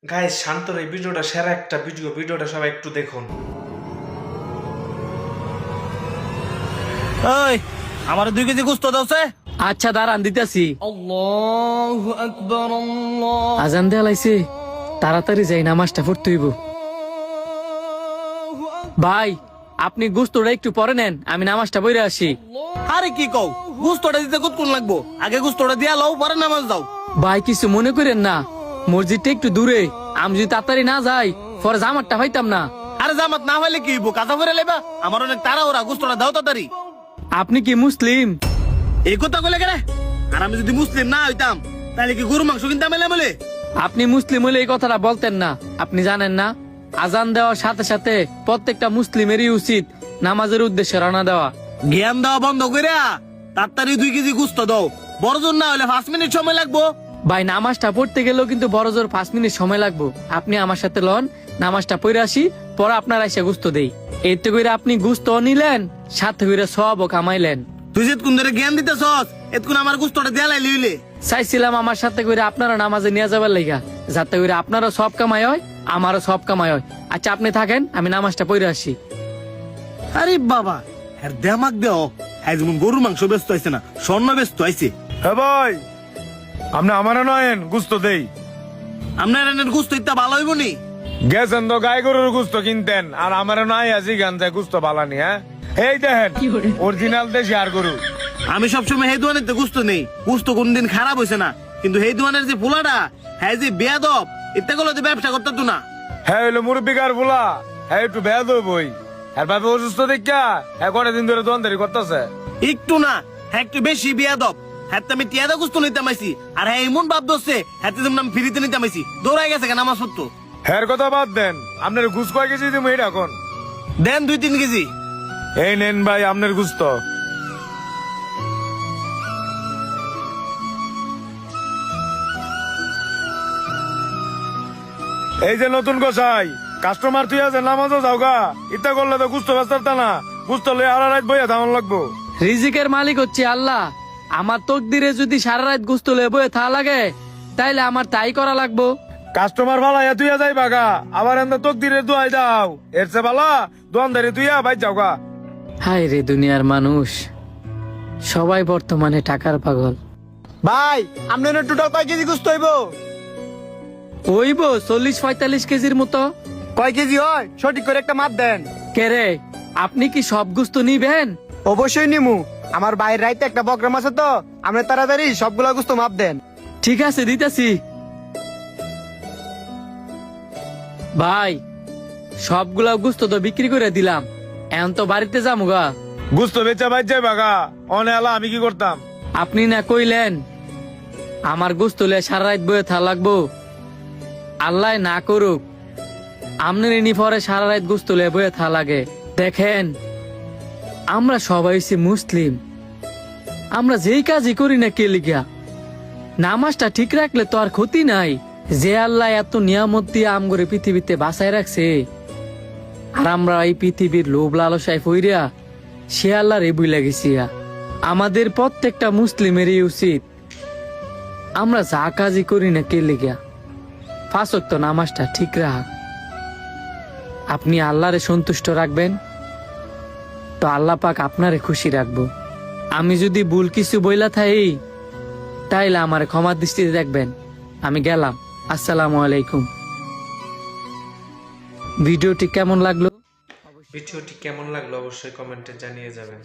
Guys শান্তর এই ভিডিওটা সেরা একটা ভিডিওটা সবাই একটু দেখুন। ওই আমার 2 কেজি গোস্ত দাওছে। আচ্ছা দাঁড়ান দিতেছি। আল্লাহু আকবার আল্লাহ। আজান দেয়া লাইছে, তাড়াতাড়ি যাই নামাজটা পড়তে হইব। ভাই আপনি গোস্তটা একটু পরে নেন, আমি নামাজটা পড়ে আসি। আরে কি কও, গোস্তটা দিতে কতক্ষণ লাগবো? আগে গোস্তটা দিয়া লও, পরে নামাজ দাও। ভাই কিছু মনে করেন না, মসজিদটা একটু দূরে, আমি যদি তাড়াতাড়ি না যাই পরে জামাতটা পাইতাম না। আরে জামাত না হইলে কি হইব, কাঁচা পরে লেবা। আমার অনেক তাড়াহুড়া, গোস্তটা দাও তাড়াতাড়ি। আপনি কি মুসলিম? এই কথা কইলে কেন? আর আমি যদি মুসলিম না হইতাম তাহলে কি গরু মাংস কিনতাম এলে বলে? আপনি মুসলিম হলে এই কথাটা বলতেন না। আপনি জানেন না, আজান দেওয়ার সাথে সাথে প্রত্যেকটা মুসলিমেরই উচিত নামাজের উদ্দেশ্যে রওনা দেওয়া। জ্ঞান দেওয়া বন্ধ কইরা তাড়াতাড়ি 2 কেজি গোস্ত দাও। বড় জোর না হলে 5 মিনিট সময় লাগবো। ভাই নামাজটা পড়তে গেলেও কিন্তু বড় জোর 5 মিনিট সময় লাগবো। আপনি আমার সাথে লন, নামাজটা পড়ে আসি, পরে আপনার এসে গুস্ত দেই। এতে করে আপনি গুস্ত নিলেন, সাথে করে সবও কামাইলেন। তুই যে কোন ধরে জ্ঞান দিতেছস, এতক্ষণ আমার গোস্তটা দিয়া লাইলি হইলে। চাইছিলাম আমার সাথে করে আপনারা নামাজে নিয়ে যাবার লাইগা, যাতে করে আপনারও সব কামাই হয়, আমারও সব কামাই হয়। আচ্ছা আপনি থাকেন, আমি নামাজটা পড়ে আসি। আরে বাবা, হ্যাঁ দেমাক দেও। হ্যাঁ যেমন গরুর মাংস ব্যস্ত আইছে না, স্বর্ণ ব্যস্ত আইছে। হ্যাঁ ভাই, আপনি আমারও নয়েন গুস্ত দেই। আপনার এনের গোস্ত ইত্যা ভালো হইব নি? গেছেন তো গাই গরুর গুস্ত কিনতেন, আর আমারও নাই আছি গান যায় গুস্ত বালানি। হ্যাঁ এই দেখেন অরিজিনাল দেশি আর গরু। আমি সবসময় হেই দোয়ানের গোস্ত নেই, গোস্ত কোনদিন খারাপ হয়েছে না। কিন্তু হেই দোয়ানের যে পোলাটা, হ্যাঁ যে বেয়াদব, ইত্যা গুলো ব্যবসা করতে তো না। হ্যাঁ হইলো মুরব্বিকার ফুলা, হ্যাঁ একটু বেদ বই। আর ভাবে অসুস্থ দেখা হ্যাঁ কটা দিন ধরে দোয়ানদারি করতেছে। একটু না, হ্যাঁ একটু বেশি বেয়াদব। হ্যাঁ আমি টিয়াদা গোস্ত নিতে মাইছি, আর হ্যাঁ এমন ভাব ধরছে হ্যাঁ যেমন আমি ফ্রিতে নিতে মাইছি। দৌড়াই গেছে কেন আমার সত্য। হ্যাঁ কথা বাদ দেন, আপনার ঘুষ কয় কেজি দিব এটা এখন? দেন 2-3 কেজি। এই নেন ভাই আপনার গুস্ত। এই যে নতুন গোসাই কাস্টমার তুই আছে, নামাজও যাও গা। ইত্যা করলে তো গুস্ত ব্যস্তার না, গুস্ত লয়ে আর রাত বইয়া থামান লাগবো। রিজিকের মালিক হচ্ছে আল্লাহ। আমার তকদিরে যদি সারা রাত গুস্ত লয়ে বয়ে থা লাগে, তাইলে আমার তাই করা লাগবো। কাস্টমার ভালা তুইয়া যাই বাগা, আবার এন্দা তোক দিরে দুয়াই দাও। এর চেয়ে ভালা দোয়ানদারি তুইয়া বাইর যাও গা। হায় রে দুনিয়ার মানুষ, সবাই বর্তমানে টাকার পাগল। ভাই আপনার টোটাল কয় কেজি গোস্ত হইব? ওইব 40-45 কেজির মতো। কয় কেজি হয় সঠিক করে একটা মাপ দেন। কে রে, আপনি কি সব গুস্ত নিবেন? অবশ্যই নিমু, আমার বাইরের রাইতে একটা প্রোগ্রাম আছে তো, আপনি তাড়াতাড়ি সবগুলা গোস্ত মাপ দেন। ঠিক আছে দিতেছি। ভাই সবগুলা গুস্ত তো বিক্রি করে দিলাম, এখন তো বাড়িতে যাবো গা। গুস্ত বেচা বাইর যাই বাগা, অনে আলা আমি কি করতাম? আপনি না কইলেন আমার গোস্ত লয়ে সারা রাত বয়ে থা লাগবো। আল্লাহ না করুক আমনের ইনি পরে সারা রাত গোস্ত লয়ে বয়ে থা লাগে। দেখেন আমরা সবাই হইছি মুসলিম, আমরা যেই কাজই করি না কে লিগা, নামাজটা ঠিক রাখলে তো আর ক্ষতি নাই। যে আল্লাহ এত নিয়ামত দিয়ে আমগরে পৃথিবীতে বাঁচায় রাখছে, আর আমরা এই পৃথিবীর লোভ লালসায় ফইরা সে আল্লাহর এই বুইলা গেছি। আমাদের প্রত্যেকটা মুসলিমেরই উচিত আমরা যা কাজই করি না কে লিগা 5 ওয়াক্ত নামাজটা ঠিক রাখা। আপনি আল্লাহরে সন্তুষ্ট রাখবেন তো আল্লাহ পাক আপনারে খুশি রাখবো। আমি যদি ভুল কিছু বইলা থাই তাইলে আমার ক্ষমার দৃষ্টিতে দেখবেন। আমি গেলাম, আসসালামু আলাইকুম। ভিডিওটি কেমন লাগলো ভিডিওটি কেমন লাগলো অবশ্যই কমেন্টে জানিয়ে যাবেন।